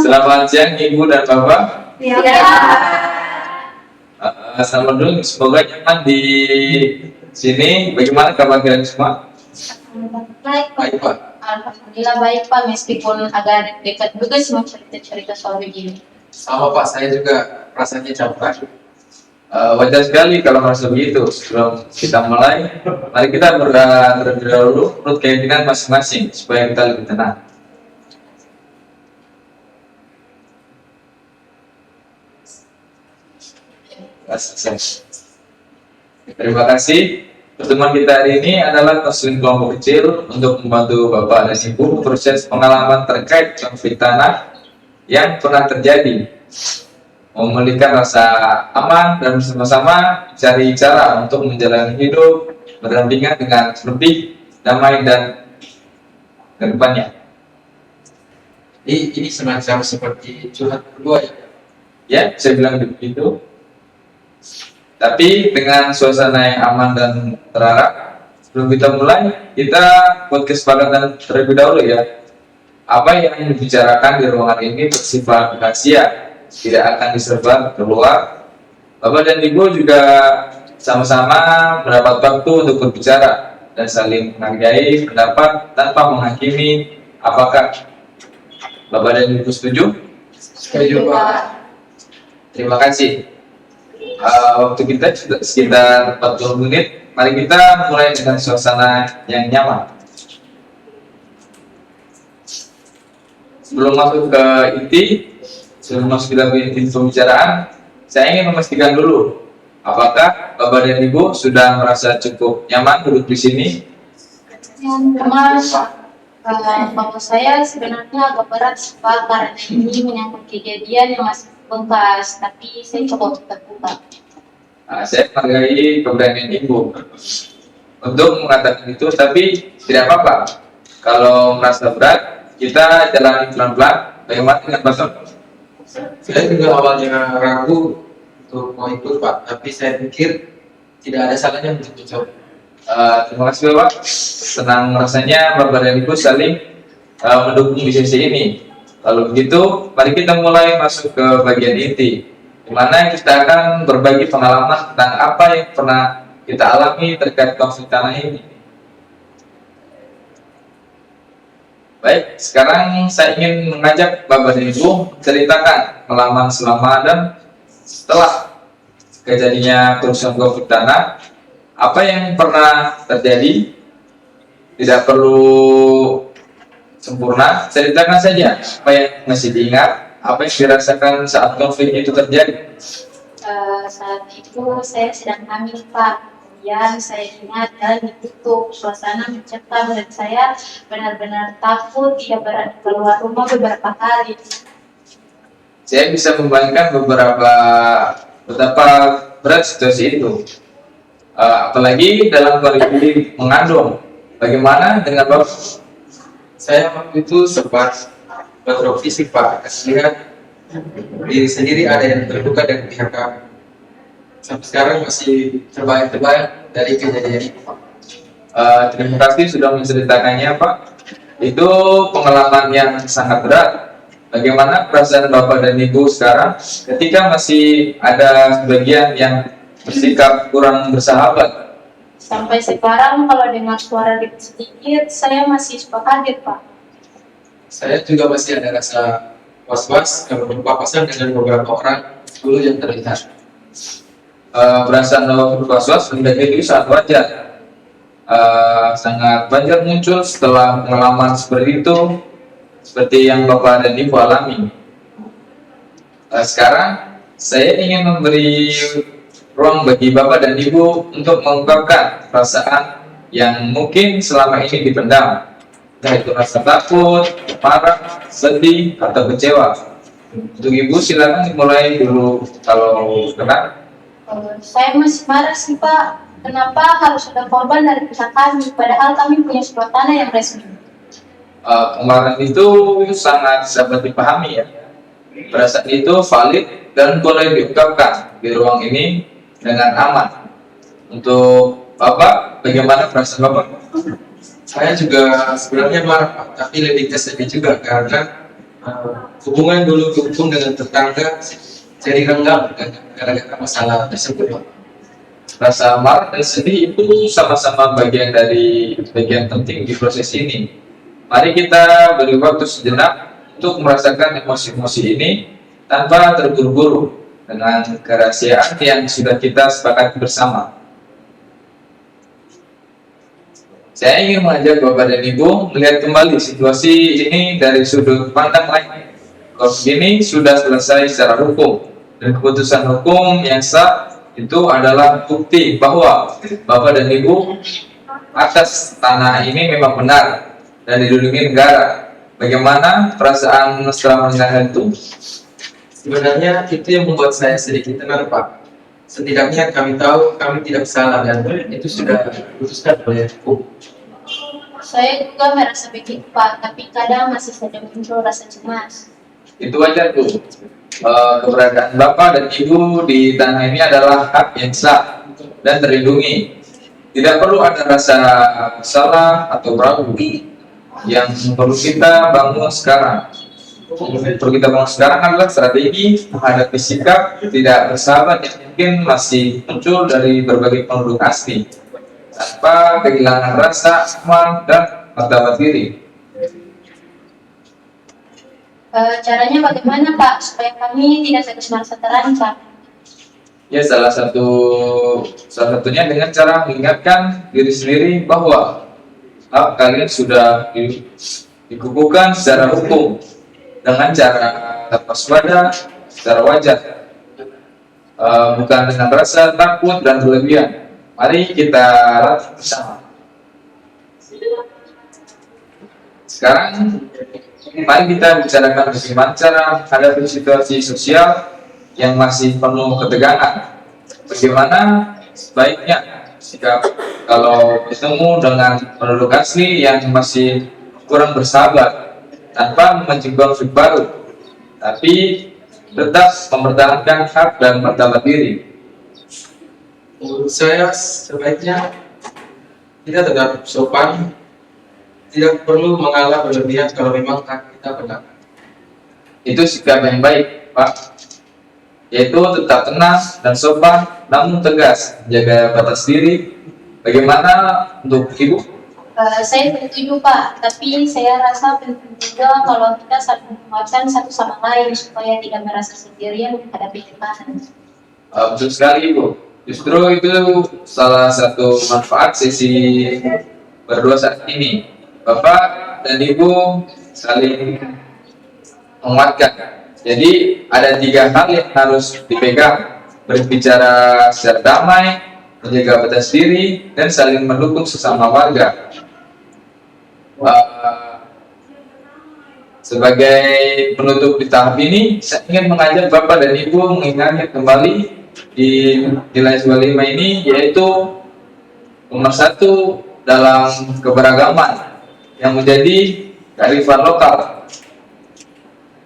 Selamat siang Ibu dan Bapak. Ya. Selamat dulu, semoga nyaman di sini. Bagaimana kabar kalian semua? Baik, Pak. Baik Pak. Alhamdulillah baik, Pak. Meskipun agak dekat juga sih mau cerita-cerita soal begini. Sama Pak, saya juga rasanya capek. Wajar sekali kalau merasa begitu. Sebelum kita mulai, mari kita terlebih dahulu menurut keyakinan masing-masing supaya kita lebih tenang. Terima kasih. Pertemuan kita hari ini adalah konseling kelompok kecil untuk membantu Bapak dan Ibu proses pengalaman terkait konflik tanah yang pernah terjadi, memulihkan rasa aman dan bersama-sama cari cara untuk menjalani hidup berdampingan dengan lebih damai dan ke depannya. Ini semacam seperti curhat berdua ya. Ya, saya bilang begitu. Tapi dengan suasana yang aman dan terarah. Sebelum kita mulai, kita buat kesepakatan terlebih dahulu ya. Apa yang dibicarakan di ruangan ini bersifat rahasia, tidak akan disebar keluar. Bapak dan Ibu juga sama-sama mendapat waktu untuk berbicara dan saling menghargai pendapat tanpa menghakimi. Apakah Bapak dan Ibu setuju? Setuju Pak. Terima kasih. Waktu kita sudah sekitar 40 menit. Mari kita mulai dengan suasana yang nyaman. Sebelum masuk ke inti, sebelum masuk ke inti pembicaraan, saya ingin memastikan dulu, apakah Bapak dan Ibu sudah merasa cukup nyaman duduk di sini? Kemarin, Pak, kalau saya sebenarnya agak berat, Pak, karena ini menyangkut kejadian yang masih bekas, tapi saya coba untuk terbuka. Saya menghargai keberanian Ibu untuk mengatakan itu, tapi tidak apa-apa. Kalau merasa berat, kita jalani pelan-pelan. Bagaimana dengan Bapak? Saya juga awalnya ragu untuk mau ikut Pak, tapi saya pikir tidak ada salahnya untuk mencoba. Terima kasih Bapak. Senang rasanya Bapak dan Ibu saling mendukung di sesi ini. Lalu begitu, mari kita mulai masuk ke bagian inti, di mana kita akan berbagi pengalaman tentang apa yang pernah kita alami terkait konflik tanah ini. Baik, sekarang saya ingin mengajak Bapak dan Ibu menceritakan pengalaman selama dan setelah kejadiannya kerusuhan konflik tanah. Apa yang pernah terjadi, tidak perlu sempurna, ceritakan saja apa yang masih diingat, apa yang dirasakan saat konflik itu terjadi. Saat itu saya sedang hamil, Pak. Kemudian saya ingat dan ditutup, suasana mencekam dan saya benar-benar takut tidak berani keluar rumah beberapa kali. Saya bisa membayangkan betapa berat situasi itu. Apalagi dalam kondisi mengandung. Bagaimana dengan Bapak? Saya waktu itu sempat berdrop fisik Pak, karena diri sendiri ada yang terluka dari pihak kami. Sampai sekarang masih terbayang-bayang dari kejadian itu. Terima kasih sudah menceritakannya Pak. Itu pengalaman yang sangat berat. Bagaimana perasaan Bapak dan Ibu sekarang ketika masih ada sebagian yang bersikap kurang bersahabat? Sampai sekarang kalau dengar suara sedikit, saya masih suka kaget, Pak. Saya juga masih ada rasa was-was kalau berpapasan dengan beberapa orang dulu yang terlihat. Perasaan was-was menjadi sangat wajar. Sangat wajar muncul setelah pengalaman seperti itu, seperti yang Bapak dan Ibu alami. Sekarang saya ingin memberi ruang bagi Bapak dan Ibu untuk mengungkapkan perasaan yang mungkin selama ini dipendam, entah itu rasa takut, marah, sedih, atau kecewa. Untuk Ibu silakan dimulai dulu kalau kenal. Saya masih marah sih, Pak. Kenapa harus ada korban dari pihak kami, padahal kami punya sebuah tanah yang resmi. Kemarin itu sangat dapat dipahami ya. Perasaan itu valid dan boleh diungkapkan di ruang ini dengan aman. Untuk Bapak, bagaimana perasaan Bapak? Saya juga sebenarnya marah Pak, tapi lebih ke sedih juga karena hubungan dulu hukum dengan tetangga jadi renggang gara-gara masalah tersebut, Pak. Rasa marah dan sedih itu sama-sama bagian penting di proses ini. Mari kita beri waktu sejenak untuk merasakan emosi-emosi ini tanpa terburu-buru dengan kerahasiaan yang sudah kita sepakati bersama. Saya ingin mengajak Bapak dan Ibu melihat kembali situasi ini dari sudut pandang lain. Kalau ini sudah selesai secara hukum, dan keputusan hukum yang sah itu adalah bukti bahwa Bapak dan Ibu atas tanah ini memang benar dan dilindungi negara. Bagaimana perasaan setelah mendengar itu? Sebenarnya itu yang membuat saya sedikit tenang, Pak. Setidaknya kami tahu kami tidak salah dan itu sudah diputuskan oleh hukum. Saya juga merasa begitu Pak, tapi kadang masih saja muncul rasa cemas. Itu wajar Bu. Keberadaan Bapak dan Ibu di tanah ini adalah hak yang sah dan terlindungi. Tidak perlu ada rasa salah atau ragu. Yang perlu kita bangun sekarang adalah strategi menghadapi sikap tidak bersahabat yang mungkin masih muncul dari berbagai penduduk asli tanpa kehilangan rasa aman dan martabat diri. Caranya bagaimana Pak supaya kami tidak terus merasa terancam? Ya, salah satunya dengan cara mengingatkan diri sendiri bahwa hak kalian sudah dikukuhkan secara hukum dengan cara waspada, secara wajar, bukan dengan rasa takut dan berlebihan. Mari kita latih bersama. Sekarang mari kita bicarakan bagaimana cara menghadapi situasi sosial yang masih penuh ketegangan. Bagaimana sebaiknya jika kalau bertemu dengan penduduk asli yang masih kurang bersahabat tanpa memancing konflik baru, tapi tetap mempertahankan hak dan martabat diri. Menurut saya sebaiknya kita tetap sopan, tidak perlu mengalah berlebihan kalau memang hak kita benar. Itu sikap yang baik, Pak. Yaitu tetap tenang dan sopan, namun tegas, jaga batas diri. Bagaimana untuk Ibu? Saya setuju Pak, tapi saya rasa penting juga kalau kita saling menguatkan satu sama lain supaya tidak merasa sendirian menghadapi tekanan. Betul sekali, Ibu. Justru itu salah satu manfaat sesi berdua saat ini. Bapak dan Ibu saling menguatkan. Jadi ada 3 hal yang harus dipegang: berbicara secara damai, menjaga batas diri, dan saling mendukung sesama warga. Sebagai penutup di tahap ini, saya ingin mengajak Bapak dan Ibu mengingat kembali di nilai 25 ini, yaitu nomor 1 dalam keberagaman yang menjadi kearifan lokal.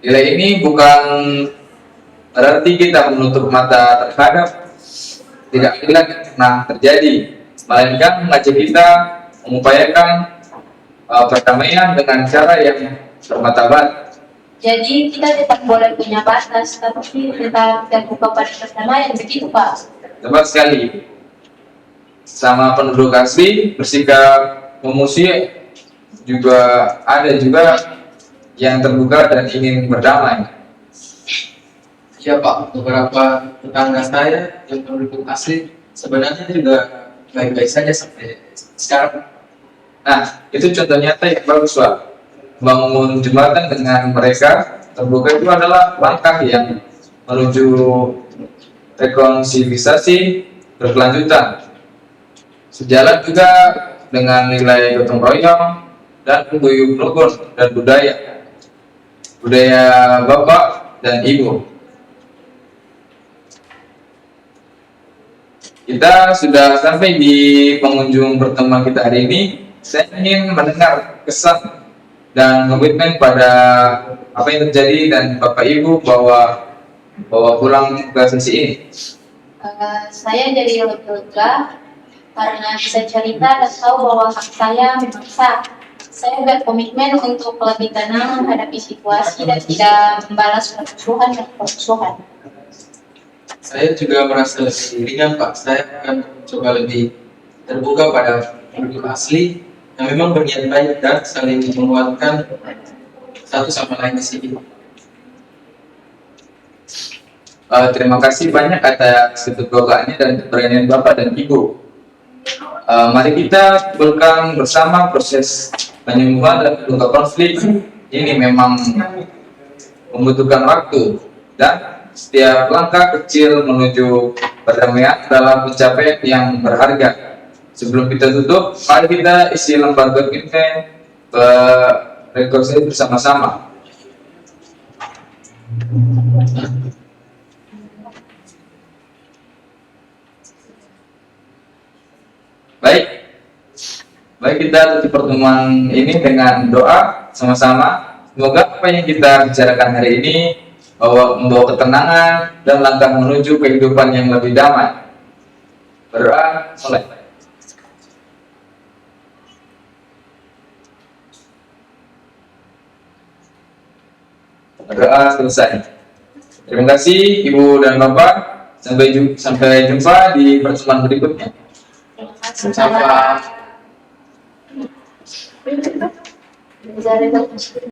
Nilai ini bukan berarti kita menutup mata terhadap tidak adil yang pernah terjadi, melainkan mengajak kita mengupayakan perdamaian dengan cara yang bermartabat. Jadi kita tetap boleh punya batas, tapi tetap terbuka pada perdamaian, begitu Pak? Tepat sekali. Sama penduduk asli bersikap memusuhi, juga ada juga yang terbuka dan ingin berdamai. Iya Pak, beberapa tetangga saya yang penduduk asli sebenarnya juga baik-baik saja sampai sekarang. Nah, itu contoh nyata yang bagus, Pak. Bangun jembatan dengan mereka terbuka itu adalah langkah yang menuju rekonsiliasi berkelanjutan. Sejalan juga dengan nilai gotong royong dan guyub rukun dan budaya Bapak dan Ibu. Kita sudah sampai di pengunjung pertemuan kita hari ini. Saya ingin mendengar kesan dan komitmen pada apa yang terjadi dan Bapak Ibu bawa pulang ke sesi ini. Saya jadi lebih lega karena bisa cerita dan tahu bahwa hak saya memang sah. Saya berkomitmen untuk lebih tenang menghadapi situasi dan tidak membalas permusuhan dan permusuhan. Saya juga merasa lebih ringan Pak. Saya akan coba lebih terbuka pada penduduk asli yang memang berniat baik dan saling menguatkan satu sama lain di sini. Terima kasih banyak atas keterbukaannya dan keberanian Bapak dan Ibu. Mari kita berkang bersama proses penyembuhan dan pendudukan konflik. Ini memang membutuhkan waktu dan setiap langkah kecil menuju perdamaian adalah pencapaian yang berharga. Sebelum kita tutup, mari kita isi lembar komitmen rekonsiliasi bersama-sama. Baik, kita tutup pertemuan ini dengan doa sama-sama. Semoga apa yang kita bicarakan hari ini membawa ketenangan dan langkah menuju kehidupan yang lebih damai. Berdoa, mulai. Berdoa selesai. Terima kasih Ibu dan Bapak. Sampai jumpa di pertemuan berikutnya. Terima kasih. Sama. Sama.